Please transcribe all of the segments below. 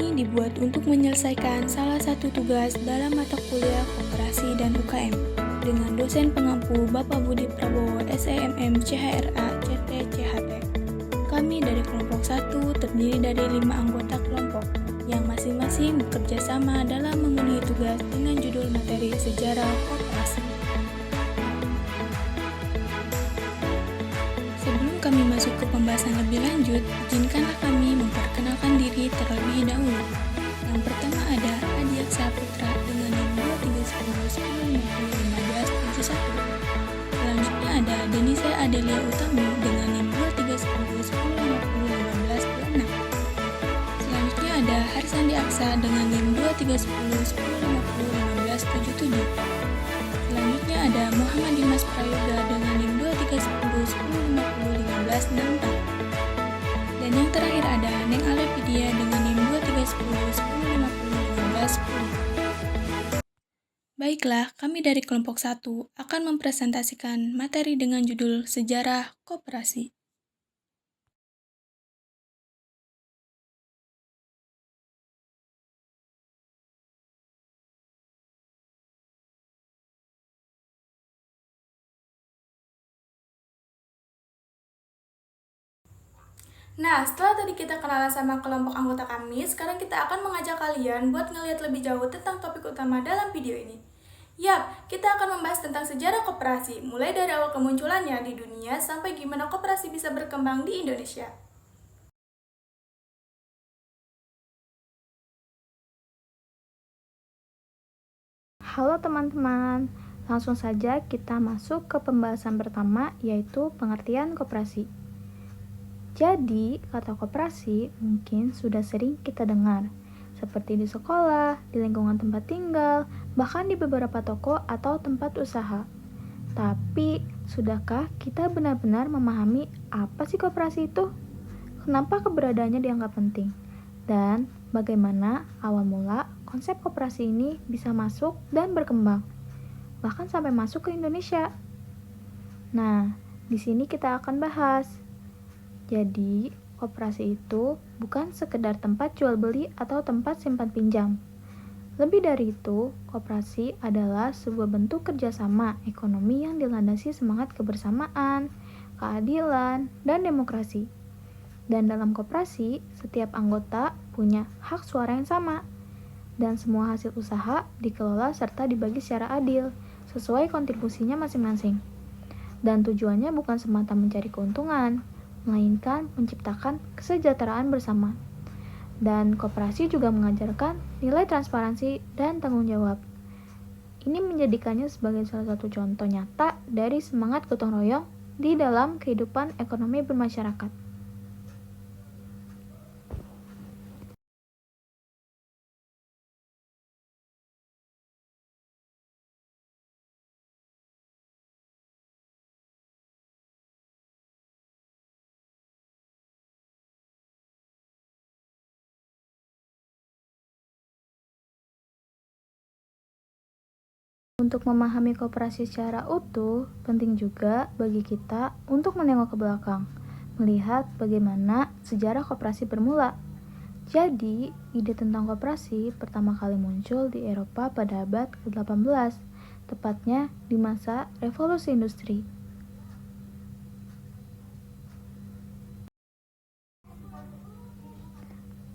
ini dibuat untuk menyelesaikan salah satu tugas dalam mata kuliah Koperasi dan UKM dengan dosen pengampu Bapak Budi Prabowo SEMM CHRA CT CHT. Kami dari kelompok 1 terdiri dari 5 anggota kelompok yang masing-masing bekerja sama dalam memenuhi tugas dengan judul materi sejarah koperasi. Sebelum kami masuk ke pembahasan lebih lanjut, izinkanlah kami memperkenalkan diri terlebih dahulu. Yang pertama ada Adi Aksa Putra dengan NIM 2310101571. Selanjutnya ada Denisa Adelia Utami dengan NIM 2310101526. Selanjutnya ada Harsandi Aksa dengan NIM 2310101577. Selanjutnya ada Muhammad Dimas Prayoga dengan NIM 2310101564. Dan yang terakhir ada Neng Alepidia dengan NIM 2310101510. Baiklah, kami dari kelompok 1 akan mempresentasikan materi dengan judul Sejarah Koperasi. Nah, setelah tadi kita kenalan sama kelompok anggota kami, sekarang kita akan mengajak kalian buat ngelihat lebih jauh tentang topik utama dalam video ini. Yap, kita akan membahas tentang sejarah koperasi, mulai dari awal kemunculannya di dunia sampai gimana koperasi bisa berkembang di Indonesia. Halo teman-teman, langsung saja kita masuk ke pembahasan pertama, yaitu pengertian koperasi. Jadi, kata koperasi mungkin sudah sering kita dengar, seperti di sekolah, di lingkungan tempat tinggal, bahkan di beberapa toko atau tempat usaha. Tapi, sudahkah kita benar-benar memahami apa sih koperasi itu? Kenapa keberadaannya dianggap penting? Dan bagaimana awal mula konsep koperasi ini bisa masuk dan berkembang, bahkan sampai masuk ke Indonesia? Nah, di sini kita akan bahas. Jadi, koperasi itu bukan sekedar tempat jual beli atau tempat simpan pinjam. Lebih dari itu, koperasi adalah sebuah bentuk kerjasama ekonomi yang dilandasi semangat kebersamaan, keadilan, dan demokrasi. Dan dalam koperasi, setiap anggota punya hak suara yang sama. Dan semua hasil usaha dikelola serta dibagi secara adil, sesuai kontribusinya masing-masing. Dan tujuannya bukan semata mencari keuntungan, melainkan menciptakan kesejahteraan bersama. Dan koperasi juga mengajarkan nilai transparansi dan tanggung jawab. Ini menjadikannya sebagai salah satu contoh nyata dari semangat gotong royong di dalam kehidupan ekonomi bermasyarakat. Untuk memahami koperasi secara utuh, penting juga bagi kita untuk menengok ke belakang, melihat bagaimana sejarah koperasi bermula. Jadi, ide tentang koperasi pertama kali muncul di Eropa pada abad ke-18, tepatnya di masa revolusi industri.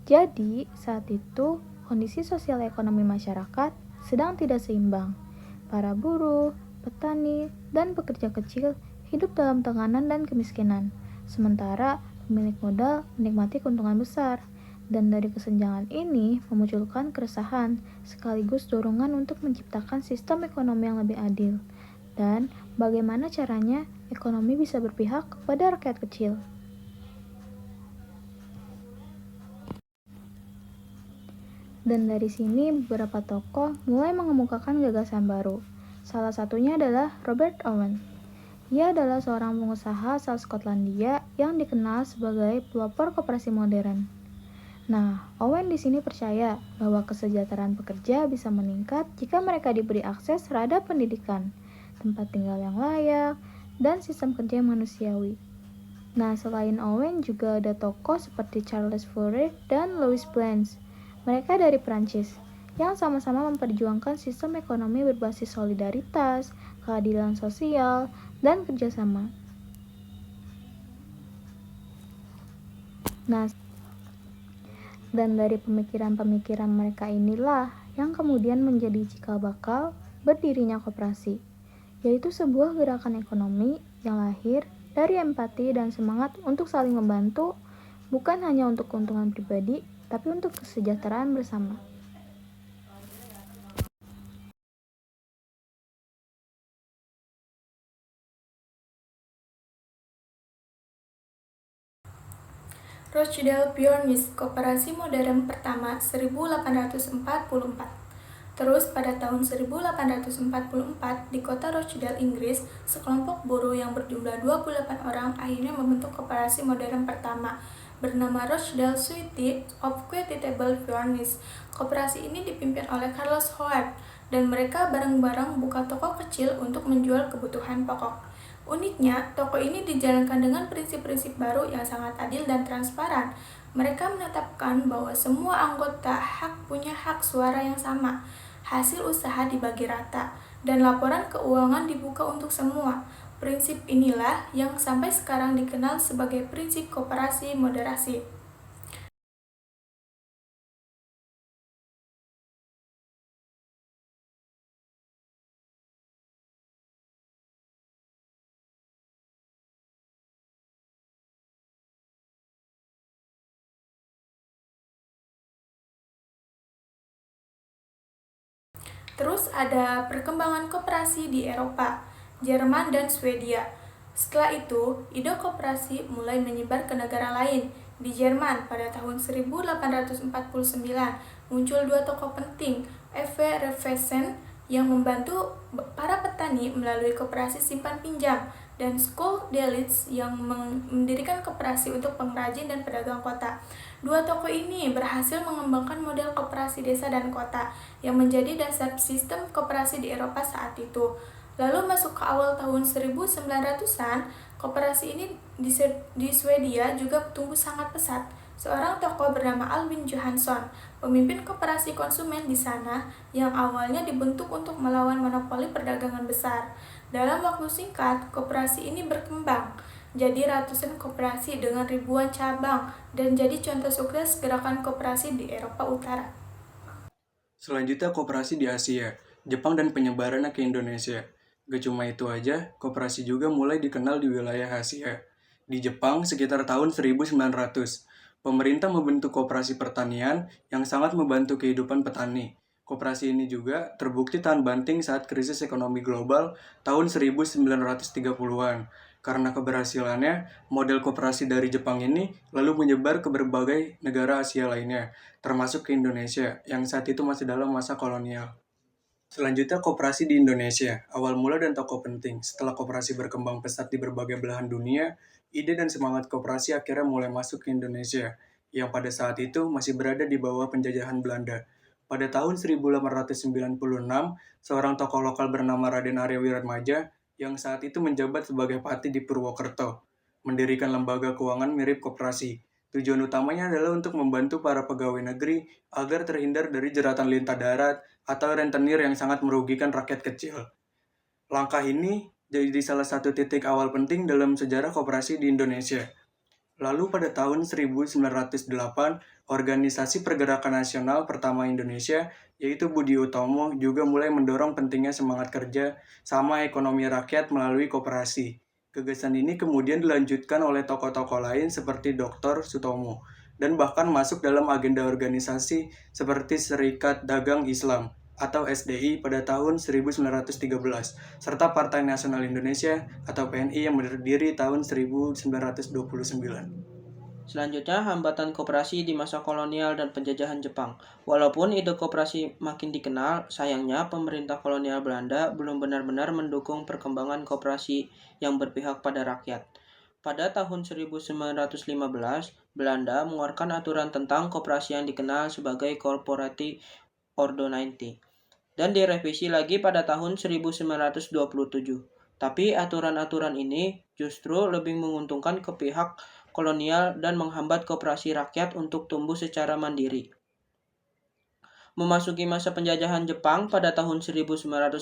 Jadi, saat itu kondisi sosial ekonomi masyarakat sedang tidak seimbang. Para buruh, petani, dan pekerja kecil hidup dalam tekanan dan kemiskinan, sementara pemilik modal menikmati keuntungan besar. Dan dari kesenjangan ini memunculkan keresahan sekaligus dorongan untuk menciptakan sistem ekonomi yang lebih adil. Dan bagaimana caranya ekonomi bisa berpihak kepada rakyat kecil. Dan dari sini beberapa tokoh mulai mengemukakan gagasan baru. Salah satunya adalah Robert Owen. Ia adalah seorang pengusaha asal Skotlandia yang dikenal sebagai pelopor koperasi modern. Nah, Owen di sini percaya bahwa kesejahteraan pekerja bisa meningkat jika mereka diberi akses terhadap pendidikan, tempat tinggal yang layak, dan sistem kerja yang manusiawi. Nah, selain Owen juga ada tokoh seperti Charles Fourier dan Louis Blanche. Mereka dari Prancis, yang sama-sama memperjuangkan sistem ekonomi berbasis solidaritas, keadilan sosial, dan kerjasama. Nah, dan dari pemikiran-pemikiran mereka inilah yang kemudian menjadi cikal bakal berdirinya koperasi, yaitu sebuah gerakan ekonomi yang lahir dari empati dan semangat untuk saling membantu, bukan hanya untuk keuntungan pribadi, tapi untuk kesejahteraan bersama. Rochdale Pioneers Koperasi Modern Pertama 1844. Terus pada tahun 1844 di kota Rochdale, Inggris, sekelompok buruh yang berjumlah 28 orang akhirnya membentuk koperasi modern pertama bernama Rochdale Society of Equitable Pioneers. Koperasi ini dipimpin oleh Carlos Howard dan mereka bareng-bareng buka toko kecil untuk menjual kebutuhan pokok. Uniknya, toko ini dijalankan dengan prinsip-prinsip baru yang sangat adil dan transparan. Mereka menetapkan bahwa semua anggota punya hak suara yang sama, hasil usaha dibagi rata, dan laporan keuangan dibuka untuk semua. Prinsip inilah yang sampai sekarang dikenal sebagai prinsip koperasi moderasi. Terus ada perkembangan koperasi di Eropa, Jerman, dan Swedia. Setelah itu, ide koperasi mulai menyebar ke negara lain. Di Jerman, pada tahun 1849, muncul dua tokoh penting, F.W. Raiffeisen yang membantu para petani melalui koperasi simpan pinjam, dan School Delitzsch yang mendirikan koperasi untuk pengrajin dan pedagang kota. Dua tokoh ini berhasil mengembangkan model koperasi desa dan kota yang menjadi dasar sistem koperasi di Eropa saat itu. Lalu masuk ke awal tahun 1900-an, koperasi ini di Swedia juga tumbuh sangat pesat. Seorang tokoh bernama Albin Johansson, pemimpin koperasi konsumen di sana yang awalnya dibentuk untuk melawan monopoli perdagangan besar. Dalam waktu singkat, koperasi ini berkembang jadi ratusan koperasi dengan ribuan cabang dan jadi contoh sukses gerakan koperasi di Eropa Utara. Selanjutnya koperasi di Asia, Jepang dan penyebarannya ke Indonesia. Gak cuma itu aja, koperasi juga mulai dikenal di wilayah Asia. Di Jepang sekitar tahun 1900, pemerintah membentuk koperasi pertanian yang sangat membantu kehidupan petani. Koperasi ini juga terbukti tahan banting saat krisis ekonomi global tahun 1930-an. Karena keberhasilannya, model koperasi dari Jepang ini lalu menyebar ke berbagai negara Asia lainnya, termasuk ke Indonesia, yang saat itu masih dalam masa kolonial. Selanjutnya, koperasi di Indonesia. Awal mula dan tokoh penting. Setelah koperasi berkembang pesat di berbagai belahan dunia, ide dan semangat koperasi akhirnya mulai masuk ke Indonesia, yang pada saat itu masih berada di bawah penjajahan Belanda. Pada tahun 1896, seorang tokoh lokal bernama Raden Arya Wiratmaja, yang saat itu menjabat sebagai Pati di Purwokerto, mendirikan lembaga keuangan mirip koperasi. Tujuan utamanya adalah untuk membantu para pegawai negeri agar terhindar dari jeratan lintah darat atau rentenir yang sangat merugikan rakyat kecil. Langkah ini jadi salah satu titik awal penting dalam sejarah koperasi di Indonesia. Lalu pada tahun 1908, Organisasi Pergerakan Nasional pertama Indonesia, yaitu Budi Utomo, juga mulai mendorong pentingnya semangat kerja sama ekonomi rakyat melalui koperasi. Gagasan ini kemudian dilanjutkan oleh tokoh-tokoh lain seperti Dr. Sutomo, dan bahkan masuk dalam agenda organisasi seperti Serikat Dagang Islam atau SDI pada tahun 1913, serta Partai Nasional Indonesia atau PNI yang berdiri tahun 1929. Selanjutnya, hambatan koperasi di masa kolonial dan penjajahan Jepang. Walaupun ide koperasi makin dikenal, sayangnya pemerintah kolonial Belanda belum benar-benar mendukung perkembangan koperasi yang berpihak pada rakyat. Pada tahun 1915, Belanda mengeluarkan aturan tentang koperasi yang dikenal sebagai Corporate Ordo 90 dan direvisi lagi pada tahun 1927. Tapi aturan-aturan ini justru lebih menguntungkan ke pihak kolonial dan menghambat koperasi rakyat untuk tumbuh secara mandiri. Memasuki masa penjajahan Jepang pada tahun 1942,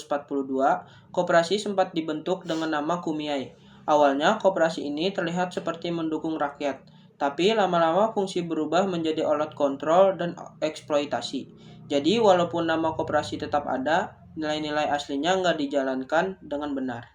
koperasi sempat dibentuk dengan nama Kumiai. Awalnya, koperasi ini terlihat seperti mendukung rakyat, tapi lama-lama fungsi berubah menjadi alat kontrol dan eksploitasi. Jadi, walaupun nama koperasi tetap ada, nilai-nilai aslinya nggak dijalankan dengan benar.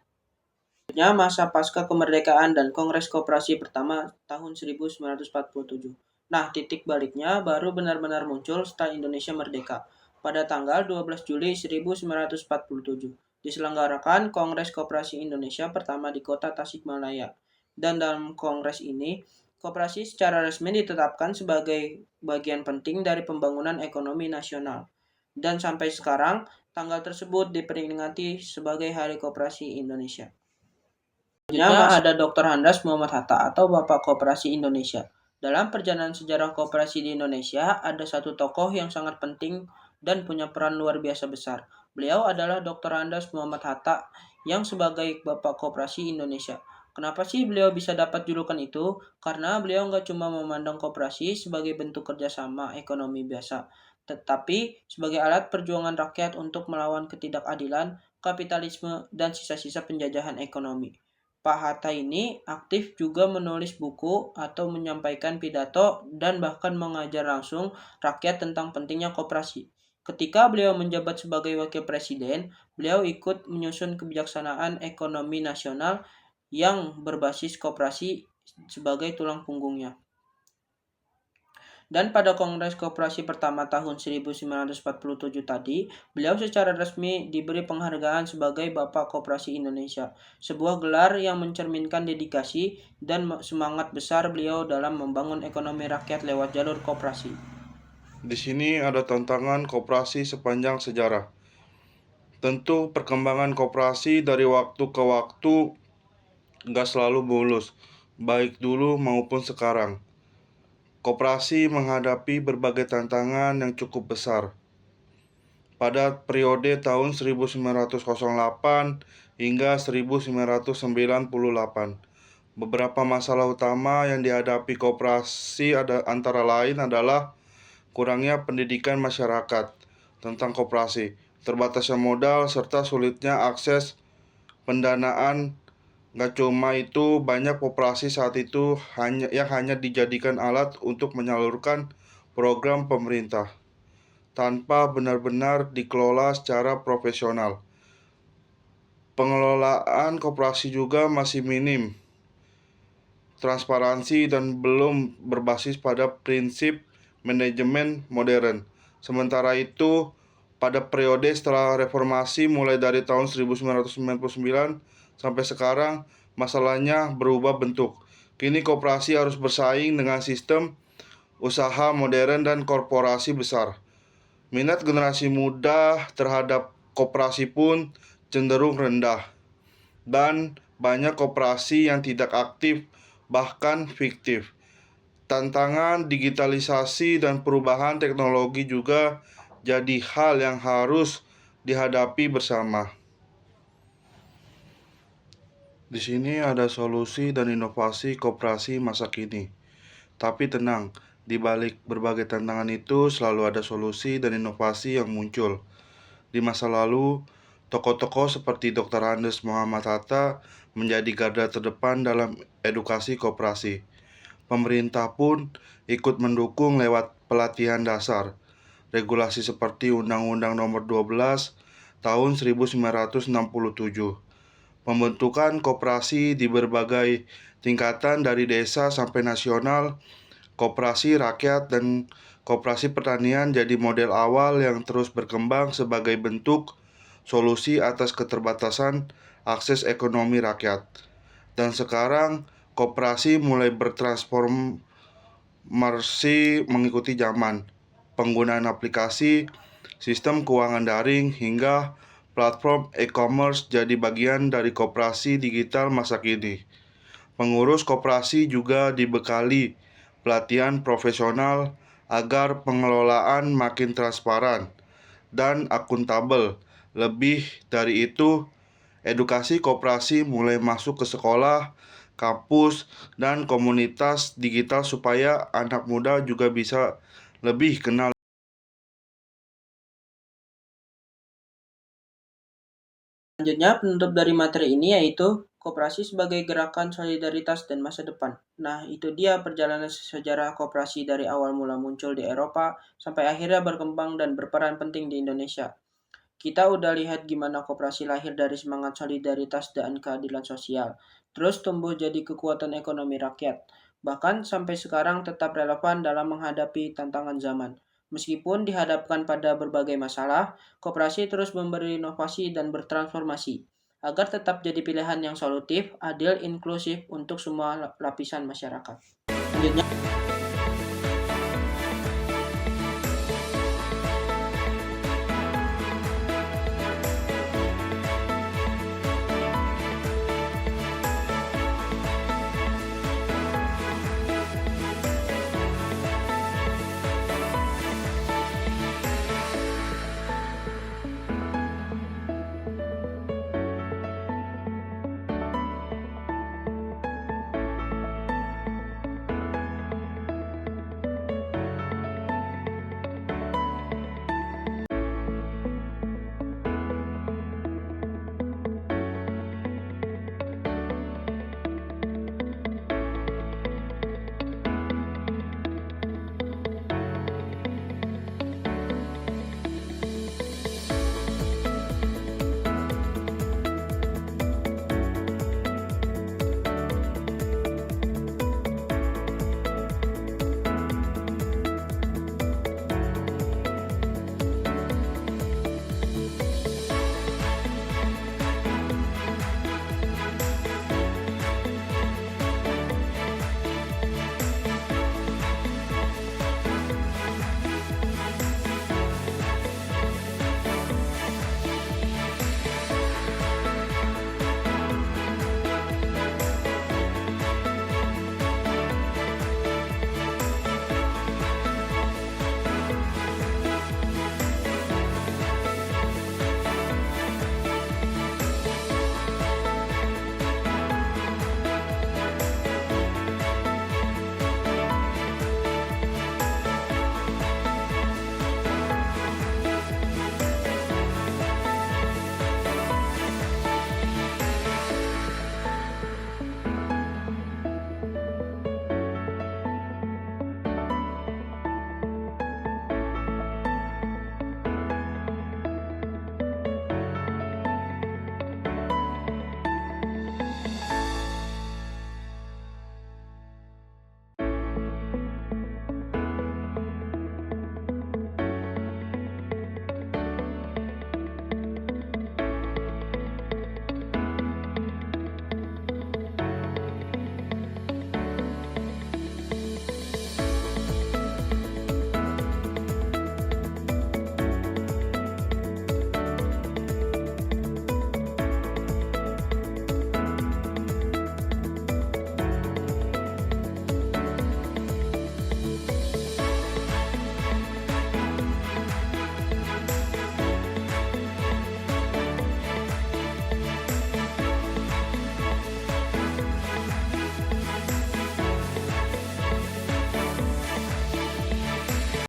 Selanjutnya, masa pasca kemerdekaan dan Kongres Koperasi pertama tahun 1947. Nah, titik baliknya baru benar-benar muncul setelah Indonesia merdeka. Pada tanggal 12 Juli 1947, diselenggarakan Kongres Koperasi Indonesia pertama di kota Tasikmalaya. Dan dalam kongres ini, koperasi secara resmi ditetapkan sebagai bagian penting dari pembangunan ekonomi nasional. Dan sampai sekarang, tanggal tersebut diperingati sebagai Hari Koperasi Indonesia. Selanjutnya ada Dr. Andes Muhammad Hatta atau Bapak Koperasi Indonesia. Dalam perjalanan sejarah koperasi di Indonesia, ada satu tokoh yang sangat penting dan punya peran luar biasa besar. Beliau adalah Dr. Andes Muhammad Hatta yang sebagai Bapak Koperasi Indonesia. Kenapa sih beliau bisa dapat julukan itu? Karena beliau nggak cuma memandang koperasi sebagai bentuk kerjasama ekonomi biasa, tetapi sebagai alat perjuangan rakyat untuk melawan ketidakadilan, kapitalisme, dan sisa-sisa penjajahan ekonomi. Pak Hatta ini aktif juga menulis buku atau menyampaikan pidato dan bahkan mengajar langsung rakyat tentang pentingnya koperasi. Ketika beliau menjabat sebagai wakil presiden, beliau ikut menyusun kebijaksanaan ekonomi nasional yang berbasis koperasi sebagai tulang punggungnya. Dan pada Kongres Koperasi pertama tahun 1947 tadi, beliau secara resmi diberi penghargaan sebagai Bapak Koperasi Indonesia, sebuah gelar yang mencerminkan dedikasi dan semangat besar beliau dalam membangun ekonomi rakyat lewat jalur koperasi. Di sini ada tantangan koperasi sepanjang sejarah. Tentu perkembangan koperasi dari waktu ke waktu nggak selalu mulus, baik dulu maupun sekarang. Koperasi menghadapi berbagai tantangan yang cukup besar. Pada periode tahun 1908 hingga 1998, beberapa masalah utama yang dihadapi koperasi antara lain adalah kurangnya pendidikan masyarakat tentang koperasi, terbatasnya modal, serta sulitnya akses pendanaan. Gak cuma itu, banyak koperasi saat itu hanya dijadikan alat untuk menyalurkan program pemerintah tanpa benar-benar dikelola secara profesional. Pengelolaan koperasi juga masih minim transparansi dan belum berbasis pada prinsip manajemen modern. Sementara itu, pada periode setelah reformasi mulai dari tahun 1999 sampai sekarang, masalahnya berubah bentuk. Kini koperasi harus bersaing dengan sistem usaha modern dan korporasi besar. Minat generasi muda terhadap koperasi pun cenderung rendah. Dan banyak koperasi yang tidak aktif, bahkan fiktif. Tantangan digitalisasi dan perubahan teknologi juga jadi hal yang harus dihadapi bersama. Di sini ada solusi dan inovasi koperasi masa kini. Tapi tenang, di balik berbagai tantangan itu selalu ada solusi dan inovasi yang muncul. Di masa lalu, tokoh-tokoh seperti Dr. Andes Muhammad Hatta menjadi garda terdepan dalam edukasi koperasi. Pemerintah pun ikut mendukung lewat pelatihan dasar. Regulasi seperti Undang-Undang Nomor 12 Tahun 1967. Pembentukan koperasi di berbagai tingkatan dari desa sampai nasional, koperasi rakyat dan koperasi pertanian jadi model awal yang terus berkembang sebagai bentuk solusi atas keterbatasan akses ekonomi rakyat. Dan sekarang koperasi mulai bertransformasi mengikuti zaman. Penggunaan aplikasi, sistem keuangan daring, hingga platform e-commerce jadi bagian dari koperasi digital masa kini. Pengurus koperasi juga dibekali pelatihan profesional agar pengelolaan makin transparan dan akuntabel. Lebih dari itu, edukasi koperasi mulai masuk ke sekolah, kampus, dan komunitas digital supaya anak muda juga bisa lebih kenal Selanjutnya, penutup dari materi ini yaitu koperasi sebagai gerakan solidaritas dan masa depan. Nah, itu dia perjalanan sejarah koperasi dari awal mula muncul di Eropa sampai akhirnya berkembang dan berperan penting di Indonesia. Kita udah lihat gimana koperasi lahir dari semangat solidaritas dan keadilan sosial, terus tumbuh jadi kekuatan ekonomi rakyat, bahkan sampai sekarang tetap relevan dalam menghadapi tantangan zaman. Meskipun dihadapkan pada berbagai masalah, koperasi terus memberi inovasi dan bertransformasi, agar tetap jadi pilihan yang solutif, adil, inklusif untuk semua lapisan masyarakat. Selanjutnya,